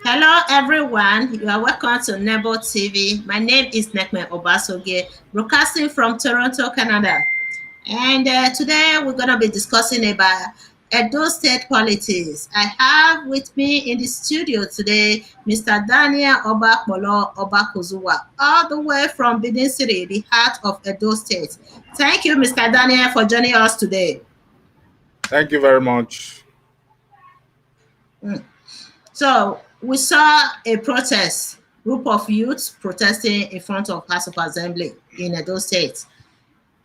Hello, everyone. You are welcome to Nebo TV. My name is Nekme Obaseki, broadcasting from Toronto, Canada. And today we're going to be discussing about Edo State politics. I have with me in the studio today Mr. Daniel Obakpolo Obakuzuwa, all the way from Benin City, the heart of Edo State. Thank you, Mr. Daniel, for joining us today. Thank you very much. So we saw a protest, group of youths protesting in front of House of Assembly in Edo State.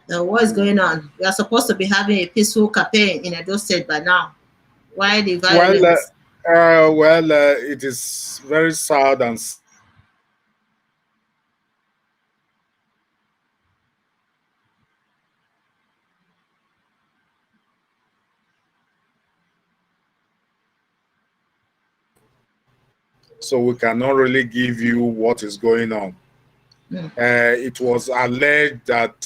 What is going on? We are supposed to be having a peaceful campaign in Edo State by now. Why the Well, violence? it is very sad and sad that so we cannot really give you what is going on. It was alleged that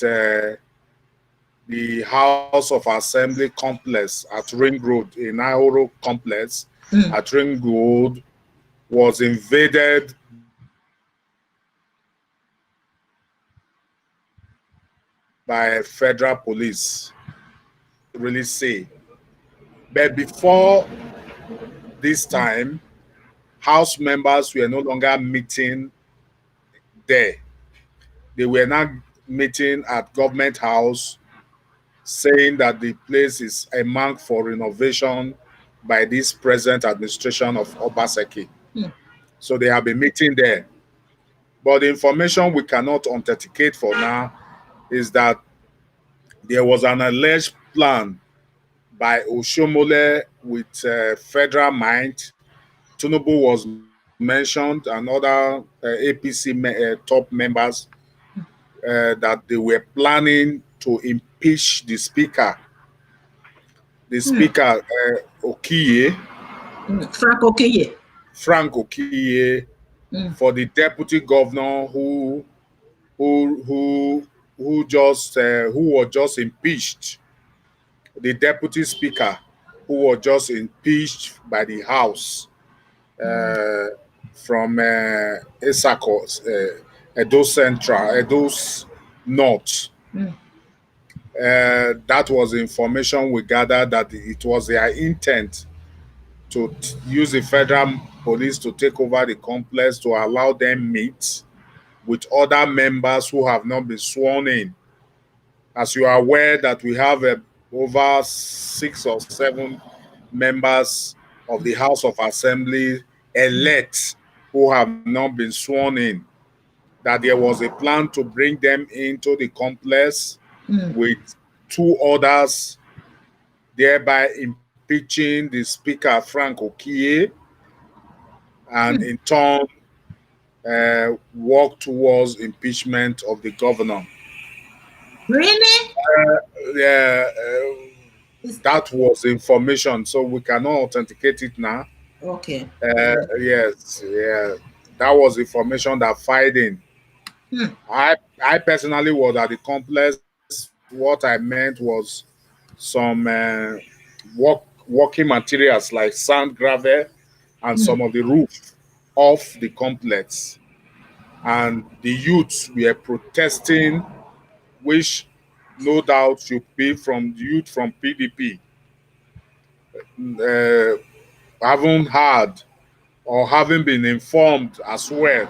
the House of Assembly complex at Ring Road, in Nauru complex at Ring Road, was invaded by federal police. Really say, but before this time, House members were no longer meeting there. They were not meeting at Government House, saying that the place is a mark for renovation by this present administration of Obaseki. So they have been meeting there. But the information we cannot authenticate for now is that there was an alleged plan by Oshomole with federal might. Tinubu was mentioned and other APC top members that they were planning to impeach the speaker. The speaker, Okiye, Frank Okiye, for the deputy governor who who who was just impeached. The deputy speaker who was just impeached by the House from Esako, Edo Central, Edo's North. That was the information we gathered, that it was their intent to use the federal police to take over the complex to allow them meet with other members who have not been sworn in. As you are aware that we have over 6 or 7 members of the House of Assembly elect who have not been sworn in, that there was a plan to bring them into the complex with 2 others, thereby impeaching the Speaker, Frank Okiye, and in turn work towards impeachment of the governor. Really? Yeah, that was information, so we cannot authenticate it now. Okay. Yes, yeah, that was information that fired in. I personally was at the complex. What I meant was some working materials like sand, gravel, and some of the roof of the complex. And the youths were protesting, which no doubt should be from the youth from PDP. Haven't heard or having been informed as well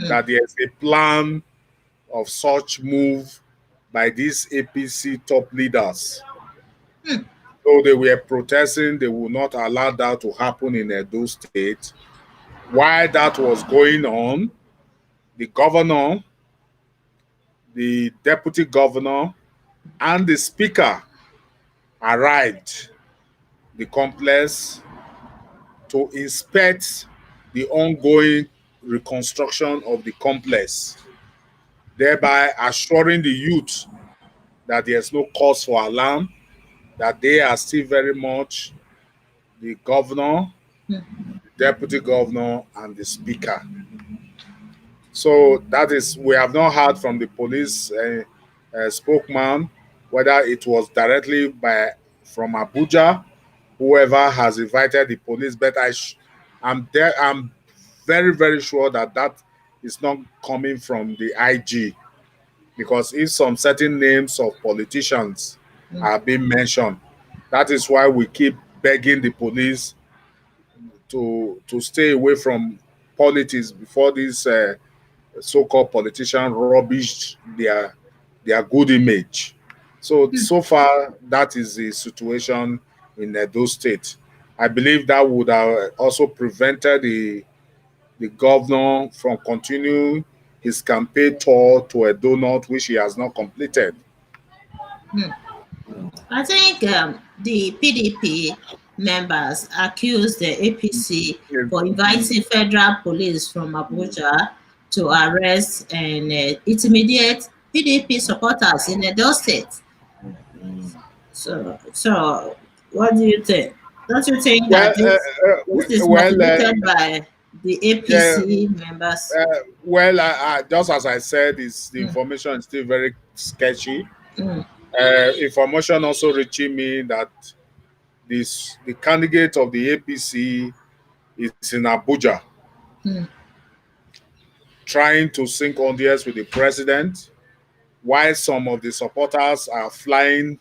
that there's a plan of such move by these APC top leaders. So they were protesting, they would not allow that to happen in Edo State. While that was going on, the governor, the deputy governor, and the speaker arrived the complex to inspect the ongoing reconstruction of the complex, thereby assuring the youth that there's no cause for alarm, that they are still very much the governor, the deputy governor, and the speaker. So that is, we have not heard from the police spokesman whether it was directly from Abuja, whoever has invited the police. But I'm very, very sure that that is not coming from the IG, because if some certain names of politicians are being mentioned, that is why we keep begging the police to stay away from politics before these so-called politicians rubbish their good image. So far, that is the situation in Edo State. I believe that would have also prevented the governor from continuing his campaign tour to Edo North, which he has not completed. I think the PDP members accused the APC for inviting federal police from Abuja to arrest and intimidate PDP supporters in Edo State. So what do you think? Don't you think Well, that this is well, motivated by the yeah, APC members? just as I said, is the Mm, information is still very sketchy. mm, Information also reaching me that the candidate of the APC is in Abuja mm, trying to sync audience with the president, while some of the supporters are flying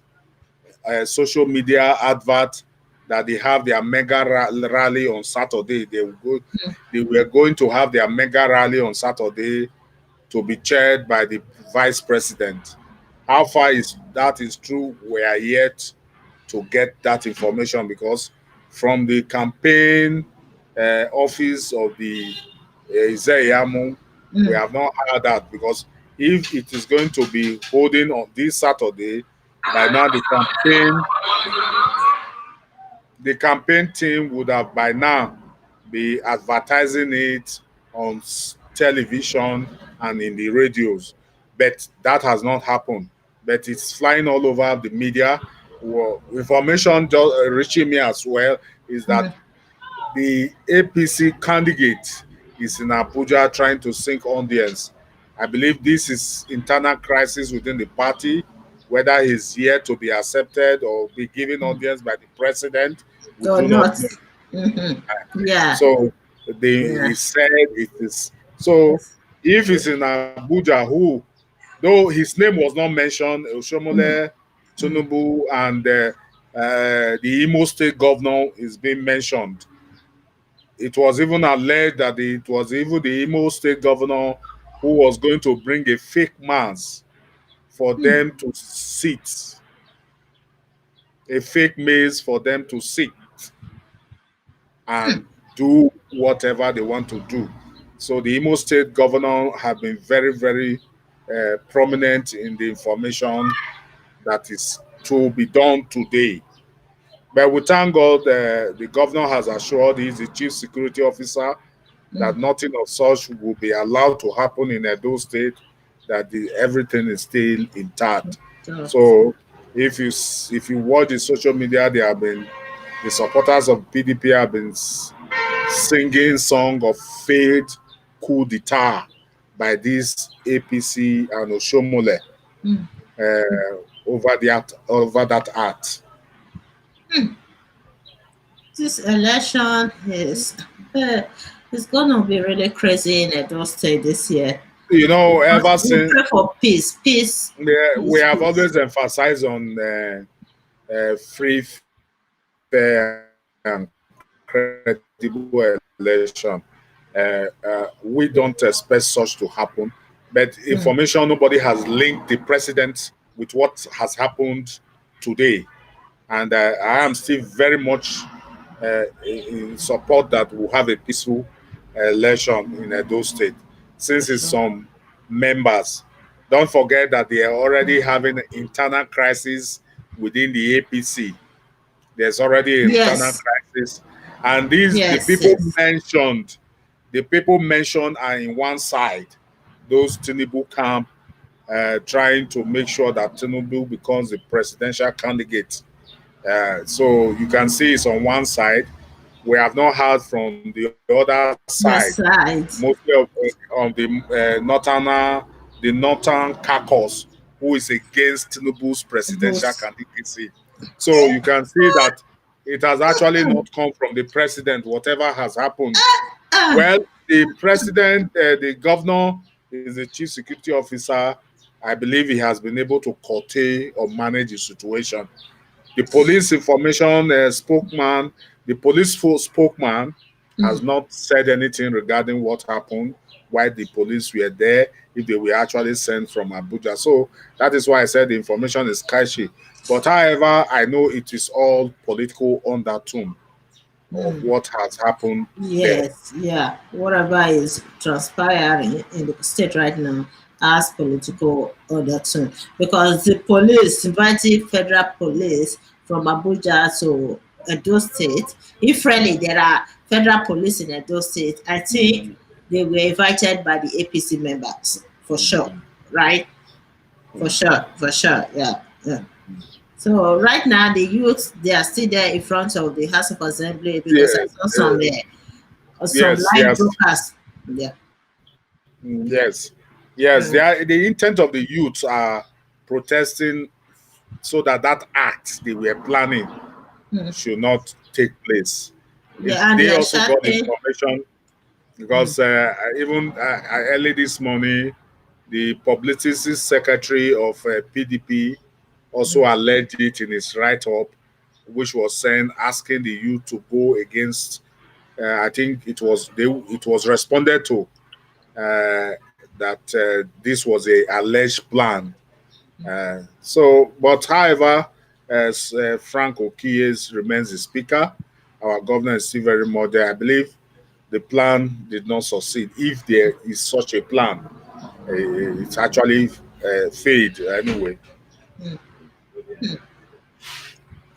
social media advert that they have their mega rally on Saturday. They were going to have their mega rally on Saturday to be chaired by the vice president. How far is true? We are yet to get that information, because from the campaign office of the Izeyamu, we mm, have not heard that, because if it is going to be holding on this Saturday, by now the campaign team would have by now be advertising it on television and in the radios. But that has not happened. But it's flying all over the media. Well, information just reaching me as well is that mm, the APC candidate is in Abuja trying to sync audience. I believe this is internal crisis within the party. Whether he's here to be accepted or be given audience by the president, we or do not not? know. Hmm. Yeah. So Yeah. he said it is. So Yes. if he's in Abuja, who, though his name was not mentioned, Mm, Oshomole, mm, Tinubu, and the Imo State governor is being mentioned. It was even alleged that it was even the Imo State governor who was going to bring a fake mass for mm, them to sit, a fake maze for them to sit and do whatever they want to do. So the Imo State governor have been very, very prominent in the information that is to be done today. But we thank God the governor has assured he's the chief security officer mm. that nothing of such will be allowed to happen in Edo State, that everything is still intact. So, So if you watch the social media, the supporters of PDP have been singing song of failed coup d'etat by this APC and Oshomole mm. over that art. This election is it's gonna be really crazy in Edo State this year. You know, But ever we since pray for peace, peace, we peace, have peace. always emphasized on free, fair, and credible election. We don't expect such to happen. But information, nobody has linked the Mm. president with what has happened today. And I am still very much in support that we'll have a peaceful election in Edo State, since it's So, some members. Don't forget that they are already having internal crisis within the APC. There's already an internal yes, crisis, and these yes, yes. the people mentioned are in one side, those Tinubu camp, trying to make sure that Tinubu becomes the presidential candidate. So you can see it's on one side. We have not heard from the other side, The mostly side. on the northern caucus, who is against Tinubu's presidential Boost. candidacy. So you can see that it has actually not come from the president, whatever has happened. Ah, Well, the president, the governor is the chief security officer. I believe he has been able to curtail or manage the situation. The police information spokesman, the police spokesman has Mm, not said anything regarding what happened, why the police were there, if they were actually sent from Abuja. So that is why I said the information is sketchy. But however, I know it is all political undertone of mm. what has happened there. Yes, yeah. Whatever is transpiring in the state right now has political undertone because the police, invited federal police from Abuja to Edo State. If really there are federal police in Edo State, I think they were invited by the APC members for sure, right? For sure, yeah, yeah. So right now the youth they are still there in front of the House of Assembly because I Yeah, saw some there some yes, live yes, broadcast. Yeah. yes, yes. Mm, The intent of the youths are protesting so that that act they were planning mm. should not take place. Yeah, and They they are also got shouting. information Mm, because even early this morning, the publicity secretary of PDP also mm, alleged it in his write-up, which was saying asking the youth to go against. I think it was responded to that this was a alleged plan. But however, as Frank Okiyes remains the speaker, our governor is still very much there. I believe the plan did not succeed. If there is such a plan, it's actually failed anyway. mm, mm.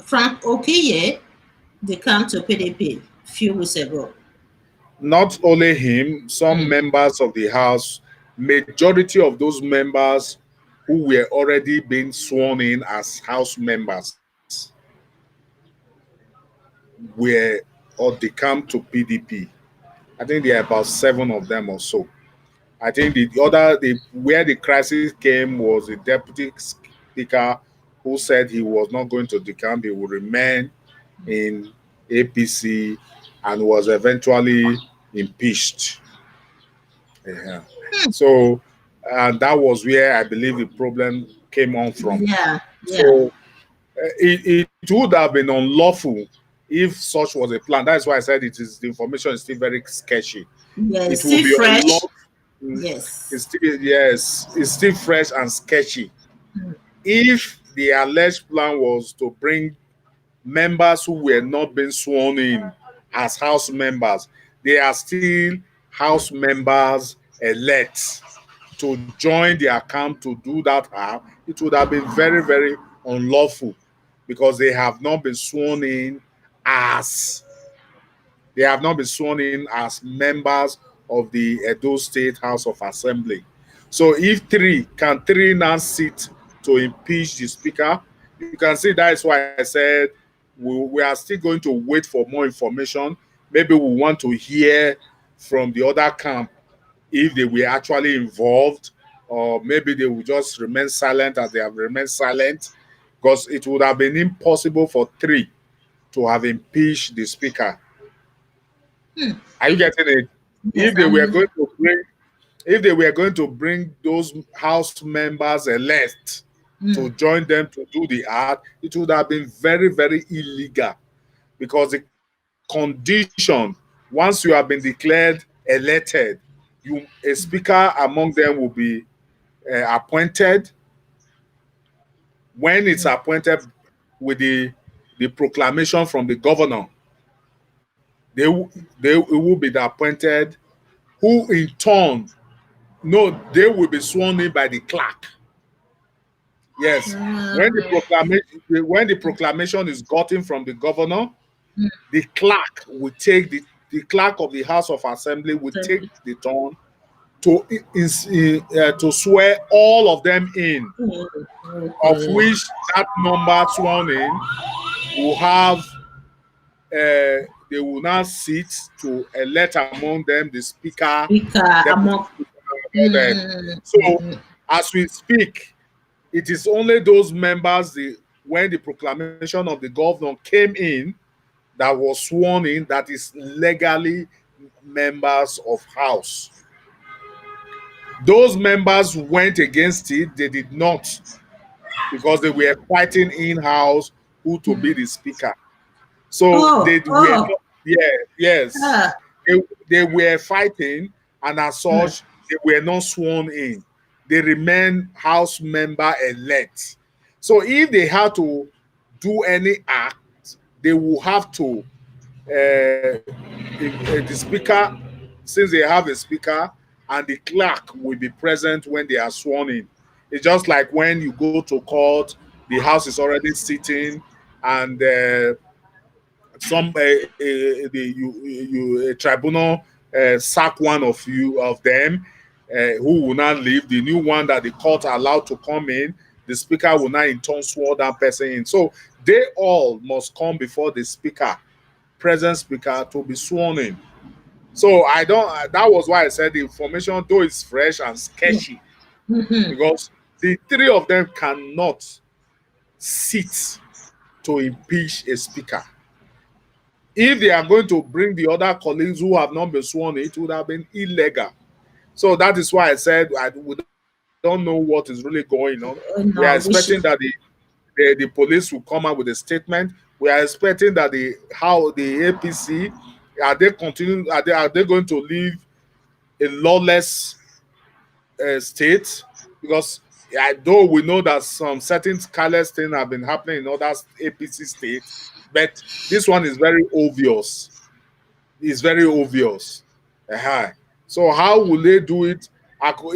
Frank Okiye, they come to PDP few weeks ago. Not only him, some Mm, members of the House, majority of those members who were already being sworn in as House members were or they come to PDP. I think there are about 7 of them or so. I think the where the crisis came was the deputy speaker who said he was not going to decamp, he would remain in APC and was eventually impeached. Yeah. mm. So, and that was where I believe the problem came on from. Yeah, yeah. So, it would have been unlawful if such was a plan. That's why I said the information is still very sketchy. Yeah, It it's will still be fresh. unlawful. Yes. It's still, yes, it's still fresh and sketchy. Mm, If the alleged plan was to bring members who were not being sworn in as House members, they are still House members elect to join the account to do that it would have been very, very unlawful because as they have not been sworn in as members of the Edo State House of Assembly. So if three now sit to impeach the speaker, you can see that is why I said we are still going to wait for more information. Maybe we want to hear from the other camp if they were actually involved, or maybe they will just remain silent as they have remained silent, because it would have been impossible for 3 to have impeached the speaker. mm. Are you getting it? Yes, If they were I'm. going to bring, if they were going to bring those House members elect to Mm, join them to do the act, it would have been very, very illegal because the condition once you have been declared elected, a speaker among them will be appointed. When it's mm, appointed with the proclamation from the governor, they will be the appointed, who in turn, no, they will be sworn in by the clerk. Yes, mm, when the proclamation is gotten from the governor, mm. the clerk will take the clerk of the House of Assembly will take Thank the turn to swear all of them in, you. of Okay. which that number sworn in will have they will now sit to elect among them the speaker, Speaker deputy among. speaker, and all that. Mm, So mm, mm, as we speak, it is only those members when the proclamation of the governor came in that was sworn in that is legally members of House. Those members went against it. They did not, because they were fighting in-house who to be the speaker. So Oh, they were oh, not, yeah, yes. uh, They were fighting, and as mm, such, they were not sworn in. They remain House member elect. So if they had to do any act, they will have to, the speaker, since they have a speaker, and the clerk will be present when they are sworn in. It's just like when you go to court, the House is already sitting, and some a tribunal sack one of them, who will not leave. The new one that the court allowed to come in, the speaker will not in turn swear that person in. So they all must come before the speaker, present speaker, to be sworn in. So I don't. That was why I said the information, though it's fresh and sketchy, mhm. because the three of them cannot sit to impeach a speaker. If they are going to bring the other colleagues who have not been sworn, it would have been illegal. So that is why I said we don't know what is really going on. We are expecting No, that we should. the police will come out with a statement. We are expecting that the APC, are they going to leave a lawless state? Because though we know that some certain careless things have been happening in other APC states, but this one is very obvious. It's very obvious. Uh-huh. So how will they do it?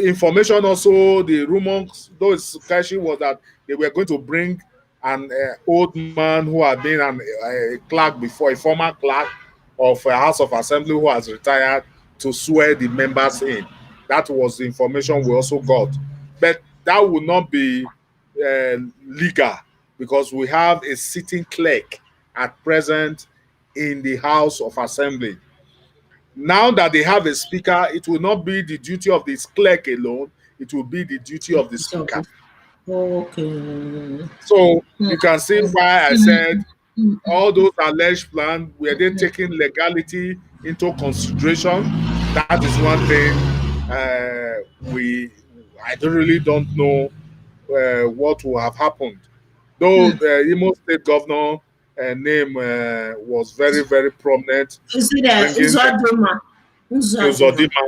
Information also, the rumors, though it's catchy, was that they were going to bring an old man who had been a clerk before, a former clerk of a House of Assembly who has retired, to swear the members in. That was the information we also got. But that would not be legal, because we have a sitting clerk at present in the House of Assembly. Now that they have a speaker, it will not be the duty of this clerk alone, it will be the duty of the So, speaker. okay. So Mm, you can see mm, why I mm, said mm, all those alleged plans, were they taking legality into consideration? That is one thing we I don't really don't know what will have happened. Though mm. the Imo State governor name was very, very prominent, Is it bringing Uzoduma? Uzoduma. Uzodima,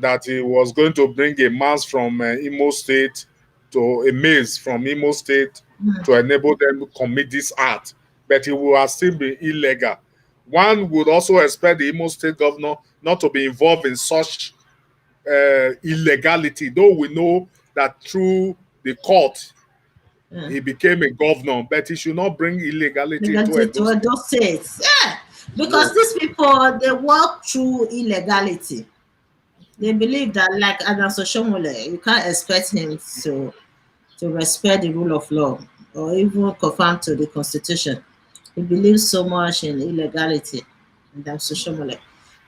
that he was going to bring a mass from Imo State, to a maze from Imo State, Mm, to enable them to commit this act, but it will have still be illegal. One would also expect the Imo State governor not to be involved in such illegality, though we know that through the court mm. he became a governor, but he should not bring illegality into Legality Edo to State. those states. Yeah. Because these Yes. people, they walk through illegality. They believe that, like Adam Soshomole, you can't expect him to respect the rule of law or even conform to the constitution. He believes so much in illegality, Adam Soshomole.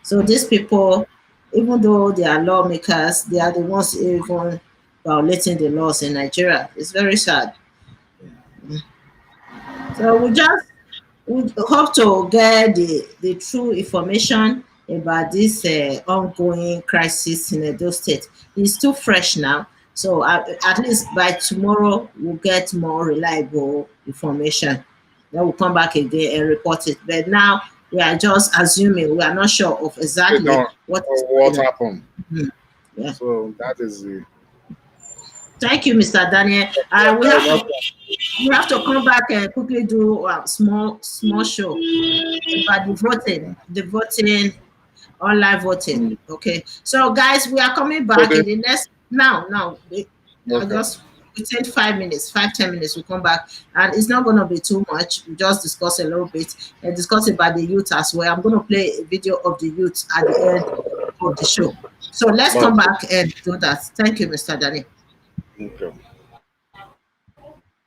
So these people, even though they are lawmakers, they are the ones even violating the laws in Nigeria. It's very sad. So we hope to get the true information about this ongoing crisis in Edo State. It's too fresh now. So at least by tomorrow, we'll get more reliable information. Then we'll come back again and report it. But now we are just assuming, we are not sure of We exactly don't what is know what going on. happened. Mhm. Yeah. So that is the Thank you, Mr. Daniel. We have to come back and quickly do a small show about the voting, online voting. mm. Okay, so guys, we are coming So back the in the next now. I okay. just within 5 minutes, 5-10 minutes, we come back, and it's not going to be too much. We just discuss a little bit and discuss about the youth as well. I'm going to play a video of the youth at the end of the show. So let's come Okay. back and do that. Thank you, Mr. Danny. Okay.